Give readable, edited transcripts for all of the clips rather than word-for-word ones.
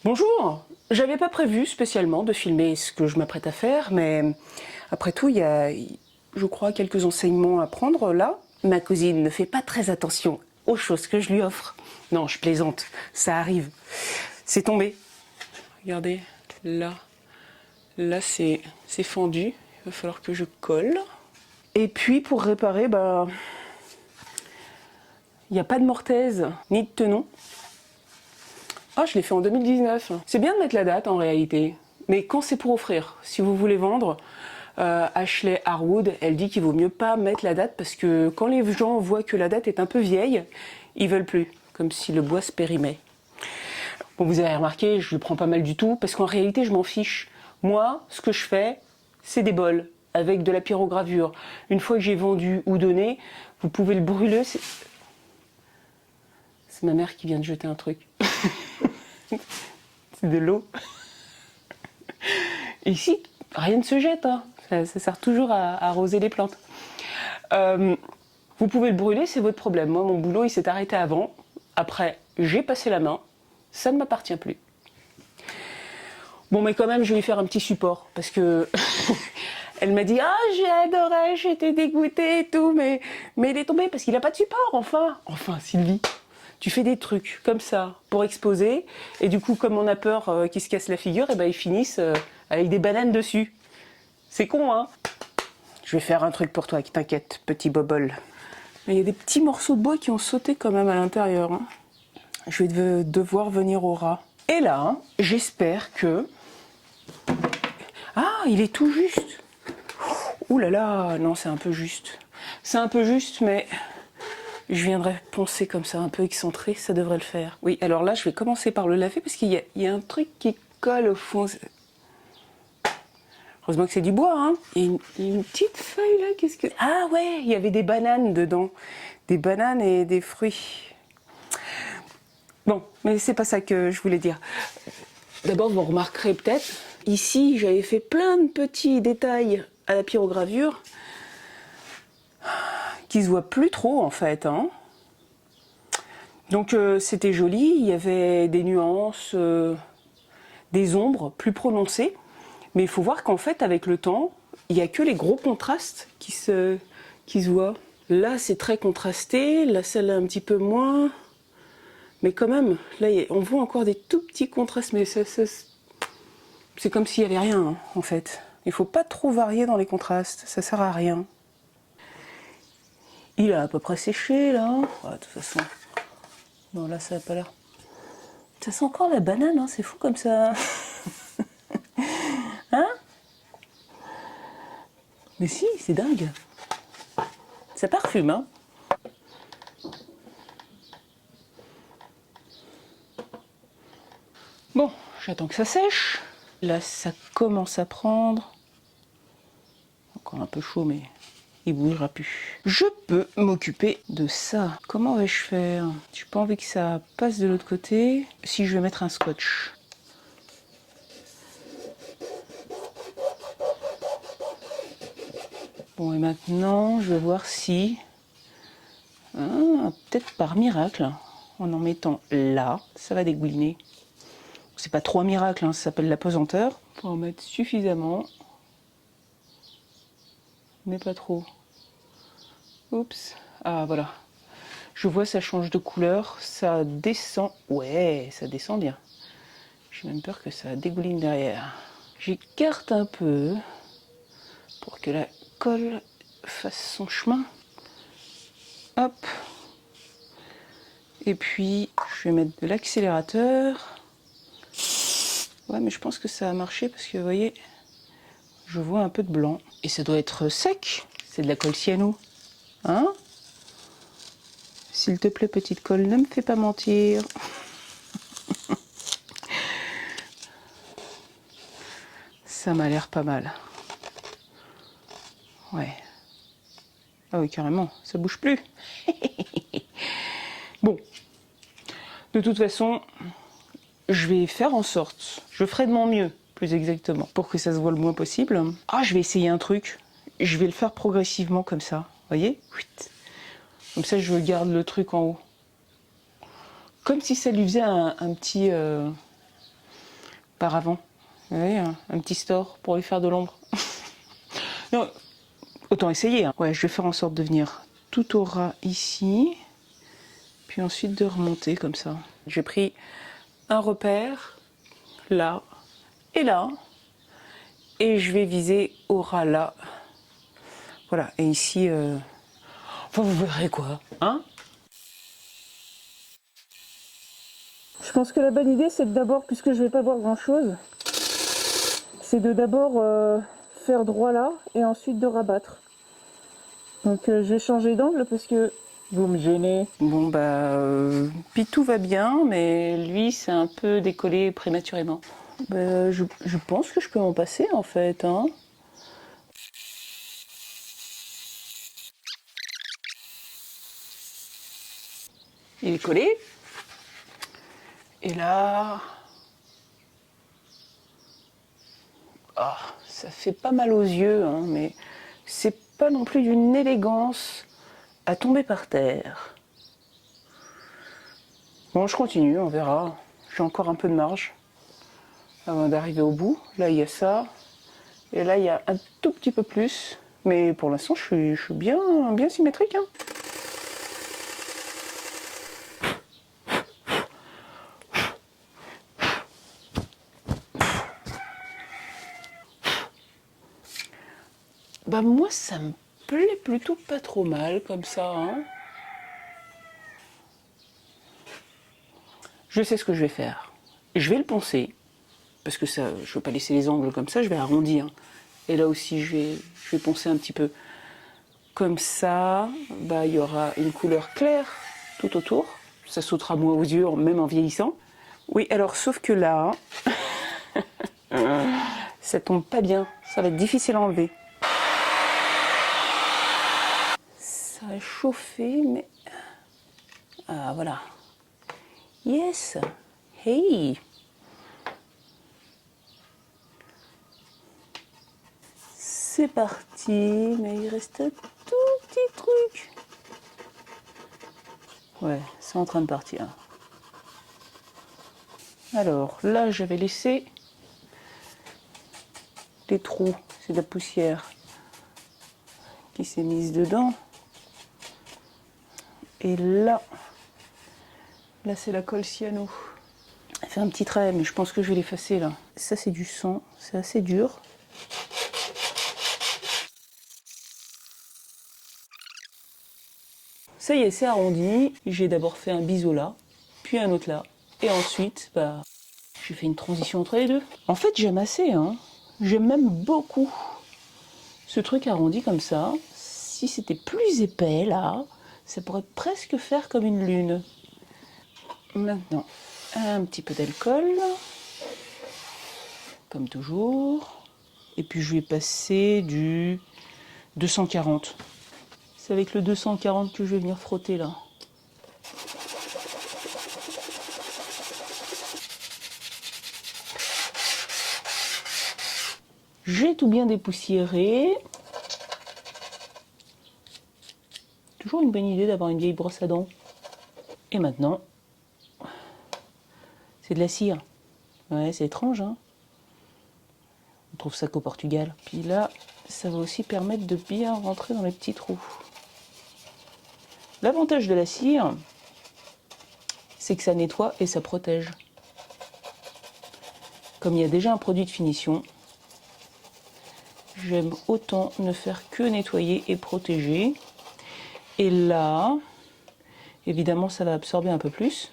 Bonjour, j'avais pas prévu spécialement de filmer ce que je m'apprête à faire, mais après tout, il y a, je crois, quelques enseignements à prendre là. Ma cousine ne fait pas très attention aux choses que je lui offre. Non, je plaisante, ça arrive. C'est tombé. Regardez, là c'est fendu, il va falloir que je colle. Et puis pour réparer, il n'y a pas de mortaise ni de tenon. Ah, je l'ai fait en 2019. C'est bien de mettre la date en réalité, mais quand c'est pour offrir, si vous voulez vendre, Ashley Harwood, elle dit qu'il vaut mieux pas mettre la date parce que quand les gens voient que la date est un peu vieille, ils veulent plus, comme si le bois se périmait. Bon, vous avez remarqué, je le prends pas mal du tout parce qu'en réalité, je m'en fiche. Moi, ce que je fais, c'est des bols avec de la pyrogravure. Une fois que j'ai vendu ou donné, vous pouvez le brûler. C'est ma mère qui vient de jeter un truc. C'est de l'eau. Ici, rien ne se jette, hein. Ça sert toujours à arroser les plantes. Vous pouvez le brûler, c'est votre problème. Moi, mon boulot, il s'est arrêté avant. Après, j'ai passé la main. Ça ne m'appartient plus. Bon, mais quand même, je vais lui faire un petit support. Parce que elle m'a dit « Ah, j'ai adoré, j'étais dégoûtée et tout. Mais il est tombé parce qu'il n'a pas de support, enfin. » Enfin, Sylvie, tu fais des trucs comme ça pour exposer. Et du coup, comme on a peur qu'ils se cassent la figure, et ben, ils finissent avec des bananes dessus. C'est con, hein? Je vais faire un truc pour toi, t'inquiète, petit bobol. Mais il y a des petits morceaux de bois qui ont sauté quand même à l'intérieur, hein. Je vais devoir venir au ras. Et là, j'espère que... Ah, il est tout juste. Ouh là là, non, c'est un peu juste. C'est un peu juste, mais je viendrai poncer comme ça, un peu excentré, ça devrait le faire. Oui, alors là, je vais commencer par le laver parce qu'il y a un truc qui colle au fond. Heureusement que c'est du bois, hein. Il y a une petite feuille là, qu'est-ce que... Ah ouais, il y avait des bananes dedans. Des bananes et des fruits. Bon, mais c'est pas ça que je voulais dire. D'abord, vous remarquerez peut-être, ici, j'avais fait plein de petits détails à la pyrogravure qui se voient plus trop, en fait, hein. Donc, c'était joli, il y avait des nuances, des ombres plus prononcées. Mais il faut voir qu'en fait, avec le temps, il n'y a que les gros contrastes qui se voient. Là, c'est très contrasté, là, celle-là, un petit peu moins. Mais quand même, là, on voit encore des tout petits contrastes, mais c'est comme s'il n'y avait rien, hein, en fait. Il ne faut pas trop varier dans les contrastes, ça sert à rien. Il a à peu près séché, là. Ouais, de toute façon... Non, là, ça n'a pas l'air... Ça sent encore la banane, hein, c'est fou comme ça. Hein? Mais si, c'est dingue. Ça parfume, hein. Bon, j'attends que ça sèche. Là, ça commence à prendre. Encore un peu chaud, mais il bougera plus. Je peux m'occuper de ça. Comment vais-je faire? J'ai pas envie que ça passe de l'autre côté. Si je vais mettre un scotch. Bon, et maintenant, je vais voir si... peut-être par miracle, en mettant là, ça va dégouliner. C'est pas trop un miracle, hein, ça s'appelle l'apesanteur. Pour en mettre suffisamment, mais pas trop. Oups, ah voilà. Je vois, ça change de couleur, ça descend. Ouais, ça descend bien. J'ai même peur que ça dégouline derrière. J'écarte un peu pour que la colle fasse son chemin. Hop. Et puis, je vais mettre de l'accélérateur. Ouais, mais je pense que ça a marché parce que, vous voyez, je vois un peu de blanc. Et ça doit être sec. C'est de la colle cyano. Hein? S'il te plaît, petite colle, ne me fais pas mentir. Ça m'a l'air pas mal. Ouais. Ah oui, carrément, ça bouge plus. Bon. De toute façon, je vais faire en sorte, je ferai de mon mieux, plus exactement, pour que ça se voit le moins possible. Ah, je vais essayer un truc. Je vais le faire progressivement comme ça. Vous voyez? Comme ça, je garde le truc en haut. Comme si ça lui faisait un petit... par avant. Vous voyez, un petit store pour lui faire de l'ombre. Non, autant essayer. Hein. Ouais, je vais faire en sorte de venir tout au ras ici, puis ensuite de remonter comme ça. J'ai pris un repère là et là, et je vais viser au ras là. Voilà, et ici, enfin, vous verrez quoi, hein? Je pense que la bonne idée, c'est d'abord, puisque je vais pas voir grand chose, c'est de d'abord faire droit là et ensuite de rabattre. Donc je vais changer d'angle parce que vous me gênez. Bon bah, puis tout va bien, mais lui c'est un peu décollé prématurément. Bah, je pense que je peux m'en passer en fait. Hein. Il est collé. Et là... Ah, ça fait pas mal aux yeux, hein, mais c'est pas non plus d'une élégance à tomber par terre. Bon, je continue, on verra. J'ai encore un peu de marge avant d'arriver au bout. Là, il y a ça. Et là, il y a un tout petit peu plus. Mais pour l'instant, je suis bien symétrique. Hein. Bah moi, ça me plaît plutôt pas trop mal comme ça. Hein. Je sais ce que je vais faire. Je vais le poncer. Parce que ça, je ne veux pas laisser les angles comme ça, je vais arrondir. Et là aussi, je vais poncer un petit peu. Comme ça, bah, il y aura une couleur claire tout autour. Ça sautera moins aux yeux, même en vieillissant. Oui, alors, sauf que là, ça tombe pas bien. Ça va être difficile à enlever. Ça a chauffé, mais... Ah, voilà. Yes. Hey. C'est parti, mais il reste un tout petit truc. Ouais, c'est en train de partir. Alors, là, j'avais laissé les trous. C'est de la poussière qui s'est mise dedans. Et là c'est la colle cyano. Elle fait un petit trait, mais je pense que je vais l'effacer là. Ça, c'est du sang, c'est assez dur. Ça y est, c'est arrondi. J'ai d'abord fait un biseau là, puis un autre là. Et ensuite, bah, j'ai fait une transition entre les deux. En fait, j'aime assez, hein. J'aime même beaucoup ce truc arrondi comme ça. Si c'était plus épais là, ça pourrait presque faire comme une lune. Maintenant, un petit peu d'alcool, comme toujours. Et puis je vais passer du 240. C'est avec le 240 que je vais venir frotter là. J'ai tout bien dépoussiéré. Toujours une bonne idée d'avoir une vieille brosse à dents. Et maintenant, c'est de la cire. Ouais, c'est étrange, hein. On trouve ça qu'au Portugal. Puis là, ça va aussi permettre de bien rentrer dans les petits trous. L'avantage de la cire, c'est que ça nettoie et ça protège. Comme il y a déjà un produit de finition, j'aime autant ne faire que nettoyer et protéger. Et là, évidemment, ça va absorber un peu plus.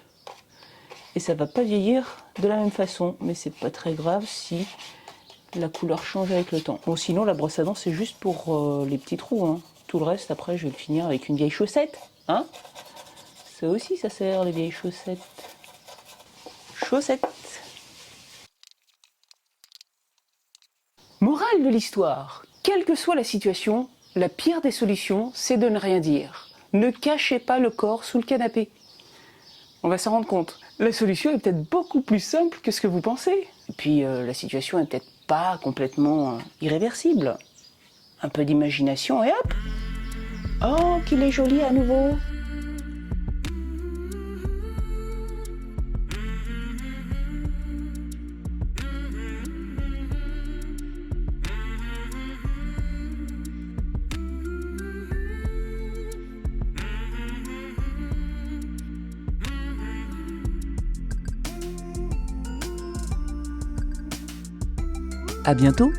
Et ça va pas vieillir de la même façon. Mais c'est pas très grave si la couleur change avec le temps. Bon, sinon, la brosse à dents, c'est juste pour les petits trous. Hein. Tout le reste, après, je vais le finir avec une vieille chaussette. Hein, ça aussi, ça sert, les vieilles chaussettes. Chaussettes. Morale de l'histoire. Quelle que soit la situation, la pire des solutions, c'est de ne rien dire. Ne cachez pas le corps sous le canapé. On va s'en rendre compte. La solution est peut-être beaucoup plus simple que ce que vous pensez. Et puis, la situation est peut-être pas complètement irréversible. Un peu d'imagination et hop! Oh, qu'il est joli à nouveau! À bientôt